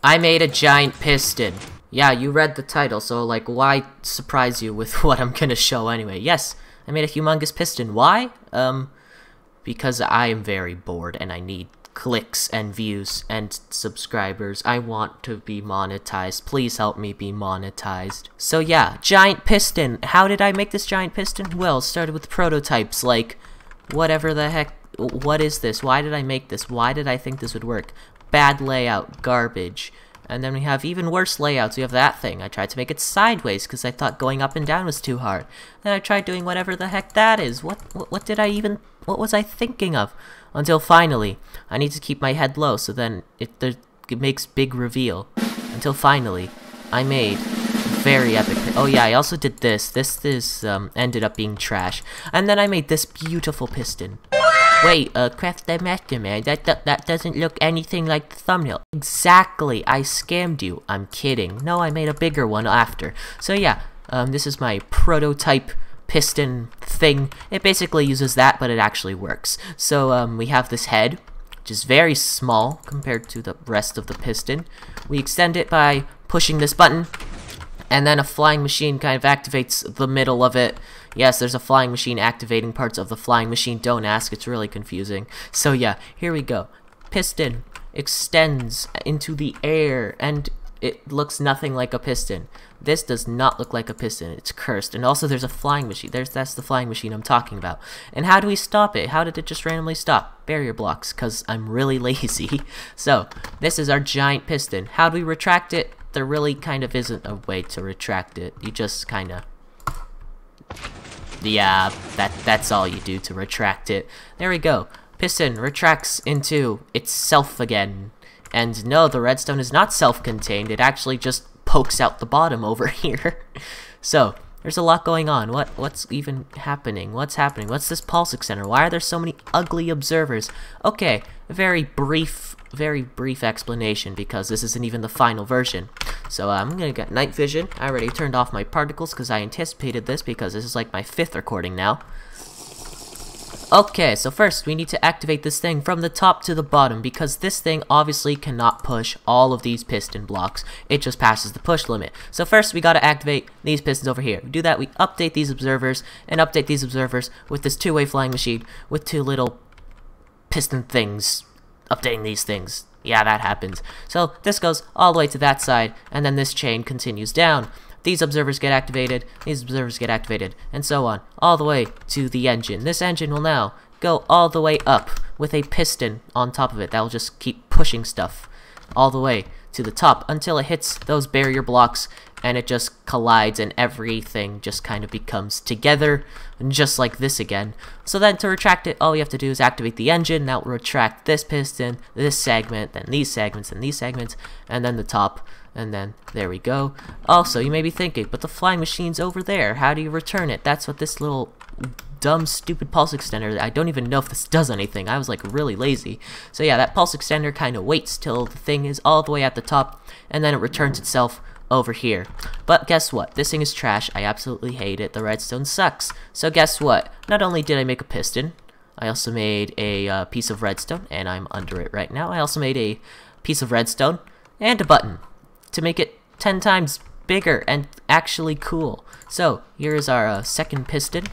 I made a giant piston. Yeah, you read the title, so like, why surprise you with what I'm gonna show anyway? Yes, I made a humongous piston. Why? Because I am very bored and I need clicks and views and subscribers. I want to be monetized. Please help me be monetized. So yeah, giant piston. How did I make this giant piston? Well, it started with prototypes, like, whatever the heck. What is this? Why did I make this? Why did I think this would work? Bad layout, garbage. And then we have even worse layouts. We have that thing. I tried to make it sideways because I thought going up and down was too hard. Then I tried doing whatever the heck that is. What was I thinking of? Until finally, I need to keep my head low so then it makes big reveal. Until finally, I made very epic. Oh yeah, I also did this. This ended up being trash. And then I made this beautiful piston. Wait, Craft the Master Man, that doesn't look anything like the thumbnail. Exactly, I scammed you. I'm kidding. No, I made a bigger one after. So yeah, this is my prototype piston thing. It basically uses that, but it actually works. So we have this head, which is very small compared to the rest of the piston. We extend it by pushing this button, and then a flying machine kind of activates the middle of it. Yes, there's a flying machine activating parts of the flying machine. Don't ask, it's really confusing. So yeah, here we go. Piston extends into the air, and it looks nothing like a piston. This does not look like a piston. It's cursed. And also there's a flying machine. That's the flying machine I'm talking about. And how do we stop it? How did it just randomly stop? Barrier blocks, because I'm really lazy. So, this is our giant piston. How do we retract it? There really kind of isn't a way to retract it. You just kind of... Yeah, that's all you do to retract it. There we go. Piston retracts into itself again. And no, the redstone is not self-contained. It actually just pokes out the bottom over here. So, there's a lot going on. What's even happening? What's happening? What's this pulse extender? Why are there so many ugly observers? Okay, a very brief explanation because this isn't even the final version. So I'm gonna get night vision. I already turned off my particles because I anticipated this because this is like my 5th recording now. Okay, so first we need to activate this thing from the top to the bottom because this thing obviously cannot push all of these piston blocks. It just passes the push limit. So first we gotta activate these pistons over here. We do that, we update these observers and update these observers with this 2-way flying machine with 2 little piston things. Updating these things. Yeah, that happens. So this goes all the way to that side, and then this chain continues down. These observers get activated, these observers get activated, and so on, all the way to the engine. This engine will now go all the way up with a piston on top of it. That will just keep pushing stuff all the way to the top until it hits those barrier blocks and it just collides and everything just kind of becomes together, just like this again. So then to retract it, all we have to do is activate the engine. That will retract this piston, this segment, then these segments, and these segments, and then the top, and then there we go. Also, you may be thinking, but the flying machine's over there. How do you return it? That's what this little dumb, stupid pulse extender, I don't even know if this does anything. I was like really lazy. So yeah, that pulse extender kind of waits till the thing is all the way at the top, and then it returns itself over here. But guess what? This thing is trash. I absolutely hate it. The redstone sucks. So guess what? Not only did I make a piston, I also made a piece of redstone, and I'm under it right now. I also made a piece of redstone and a button to make it 10 times bigger and actually cool. So here is our second piston.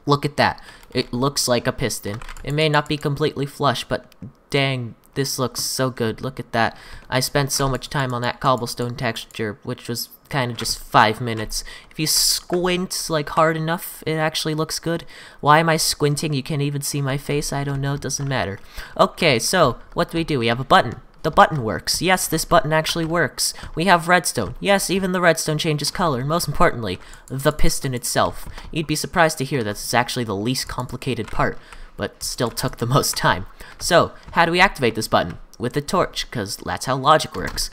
Look at that. It looks like a piston. It may not be completely flush, but dang, this looks so good. Look at that. I spent so much time on that cobblestone texture, which was kind of just 5 minutes. If you squint like hard enough, it actually looks good. Why am I squinting? You can't even see my face. I don't know. It doesn't matter. Okay, so what do? We have a button. The button works. Yes, this button actually works. We have redstone. Yes, even the redstone changes color. And most importantly, the piston itself. You'd be surprised to hear that it's actually the least complicated part, but still took the most time. So, how do we activate this button? With a torch, because that's how logic works.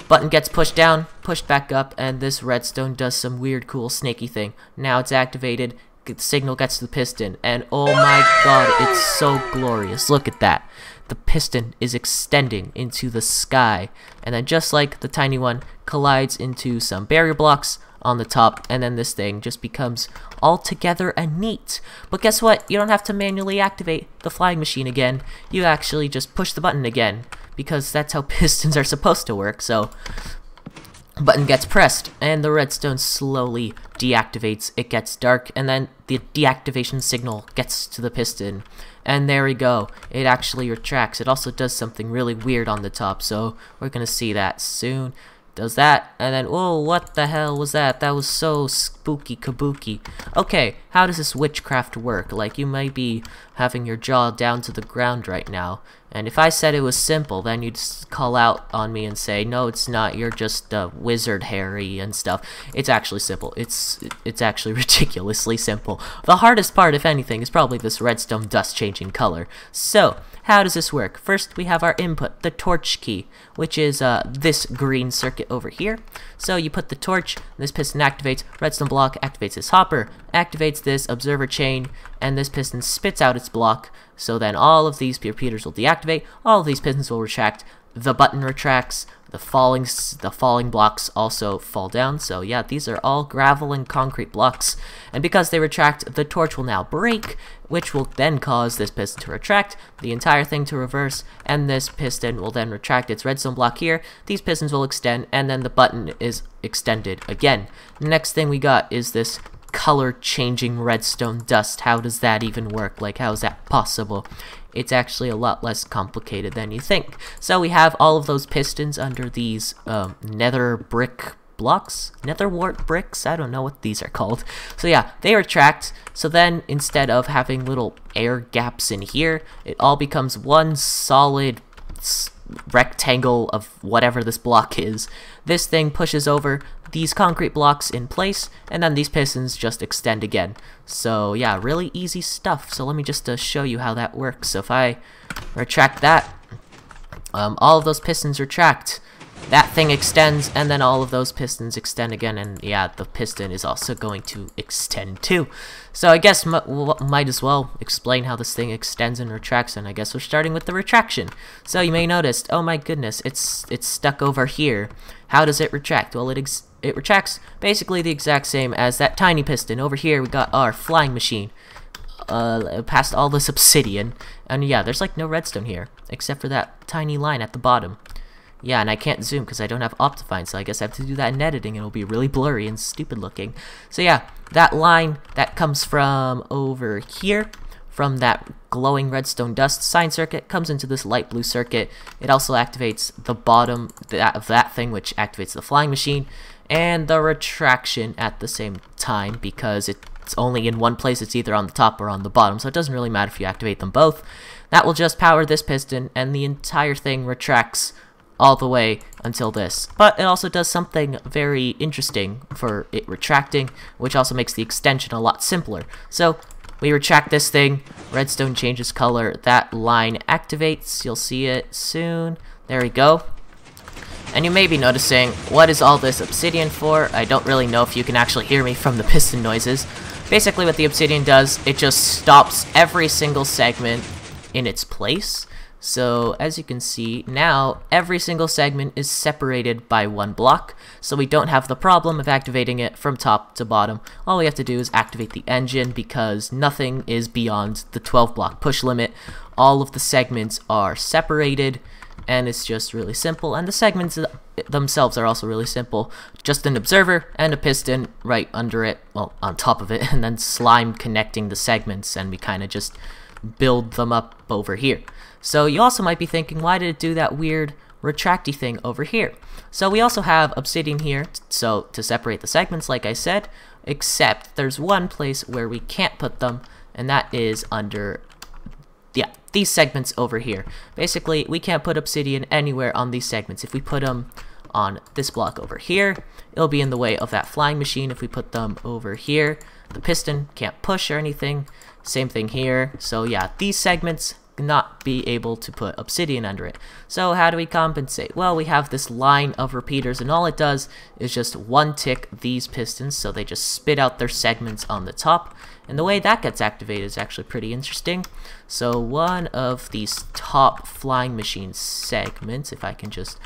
Button gets pushed down, pushed back up, and this redstone does some weird, cool, snaky thing. Now it's activated, the signal gets to the piston, and oh my god, it's so glorious. Look at that. The piston is extending into the sky, and then just like the tiny one, collides into some barrier blocks on the top, and then this thing just becomes all together and neat. But guess what? You don't have to manually activate the flying machine again. You actually just push the button again, because that's how pistons are supposed to work. So button gets pressed and the redstone slowly deactivates. It gets dark and then the deactivation signal gets to the piston, and there we go, it actually retracts. It also does something really weird on the top, so we're gonna see that soon. Does that, and then, whoa, what the hell was that? That was so spooky kabuki. Okay, how does this witchcraft work? Like, you might be having your jaw down to the ground right now, and if I said it was simple, then you'd call out on me and say, no, it's not, you're just a wizard, Harry, and stuff. It's actually simple. It's actually ridiculously simple. The hardest part, if anything, is probably this redstone dust changing color. So, how does this work? First, we have our input, the torch key, which is this green circuit over here. So you put the torch, this piston activates, redstone block activates this hopper, activates this observer chain, and this piston spits out its block. So then all of these repeaters will deactivate, all of these pistons will retract, the button retracts, the falling blocks also fall down. So yeah, these are all gravel and concrete blocks, and because they retract, the torch will now break, which will then cause this piston to retract, the entire thing to reverse, and this piston will then retract its redstone block here. These pistons will extend, and then the button is extended again. Next thing we got is this color changing redstone dust. How does that even work? Like, how is that possible? It's actually a lot less complicated than you think. So we have all of those pistons under these nether brick blocks, nether wart bricks, I don't know what these are called. So yeah, they retract, so then instead of having little air gaps in here, it all becomes one solid rectangle of whatever this block is. This thing pushes over these concrete blocks in place, and then these pistons just extend again. So yeah, really easy stuff. So let me just show you how that works. So if I retract that, all of those pistons retract, that thing extends, and then all of those pistons extend again, and yeah, the piston is also going to extend too. So I guess might as well explain how this thing extends and retracts, and I guess we're starting with the retraction. So you may notice, oh my goodness, it's stuck over here. How does it retract? Well, it retracts basically the exact same as that tiny piston. Over here we got our flying machine, past all this obsidian, and yeah, there's like no redstone here, except for that tiny line at the bottom. Yeah, and I can't zoom because I don't have Optifine, so I guess I have to do that in editing, and it'll be really blurry and stupid looking. So yeah, that line that comes from over here, from that glowing redstone dust sign circuit, comes into this light blue circuit. It also activates the bottom of that thing, which activates the flying machine, and the retraction at the same time, because it's only in one place. It's either on the top or on the bottom, so it doesn't really matter if you activate them both. That will just power this piston, and the entire thing retracts all the way until this. But it also does something very interesting for it retracting, which also makes the extension a lot simpler. So we retract this thing, redstone changes color, that line activates, you'll see it soon. There we go. And you may be noticing, what is all this obsidian for? I don't really know if you can actually hear me from the piston noises. Basically what the obsidian does, it just stops every single segment in its place. So as you can see, now every single segment is separated by one block, so we don't have the problem of activating it from top to bottom. All we have to do is activate the engine, because nothing is beyond the 12 block push limit. All of the segments are separated, and it's just really simple, and the segments themselves are also really simple. Just an observer and a piston right under it, well, on top of it, and then slime connecting the segments, and we kind of just build them up over here. So you also might be thinking, why did it do that weird retracty thing over here? So we also have obsidian here, so to separate the segments, like I said, except there's one place where we can't put them, and that is under, yeah, these segments over here. Basically, we can't put obsidian anywhere on these segments. If we put them on this block over here, it'll be in the way of that flying machine. If we put them over here, the piston can't push or anything. Same thing here. So yeah, these segments not be able to put obsidian under it. So how do we compensate? Well, we have this line of repeaters, and all it does is just one tick these pistons, so they just spit out their segments on the top, and the way that gets activated is actually pretty interesting. So one of these top flying machine segments, if I can just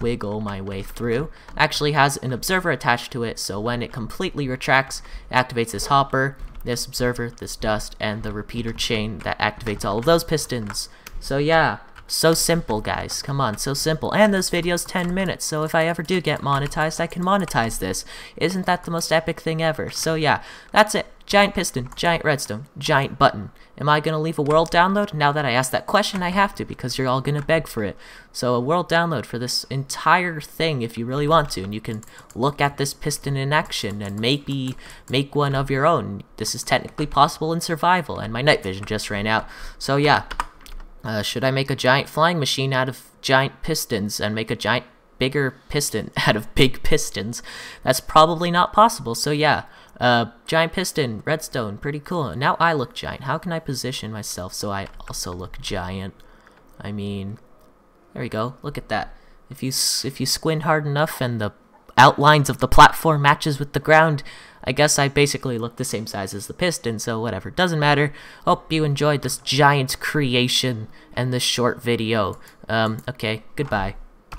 wiggle my way through, actually has an observer attached to it, so when it completely retracts, it activates this hopper, this observer, this dust, and the repeater chain that activates all of those pistons. So yeah, So simple, guys. Come on, so simple. And this video's 10 minutes, so if I ever do get monetized, I can monetize this. Isn't that the most epic thing ever? So yeah, that's it. Giant piston, giant redstone, giant button. Am I gonna leave a world download? Now that I asked that question, I have to, because you're all gonna beg for it. So a world download for this entire thing if you really want to, and you can look at this piston in action and maybe make one of your own. This is technically possible in survival, and my night vision just ran out. So yeah. Should I make a giant flying machine out of giant pistons and make a giant bigger piston out of big pistons? That's probably not possible, so yeah. Giant piston, redstone, pretty cool. Now I look giant. How can I position myself so I also look giant? I mean, there we go. Look at that. If you squint hard enough and the outlines of the platform matches with the ground, I guess I basically look the same size as the piston, so whatever, doesn't matter. Hope you enjoyed this giant creation and this short video. Okay, goodbye.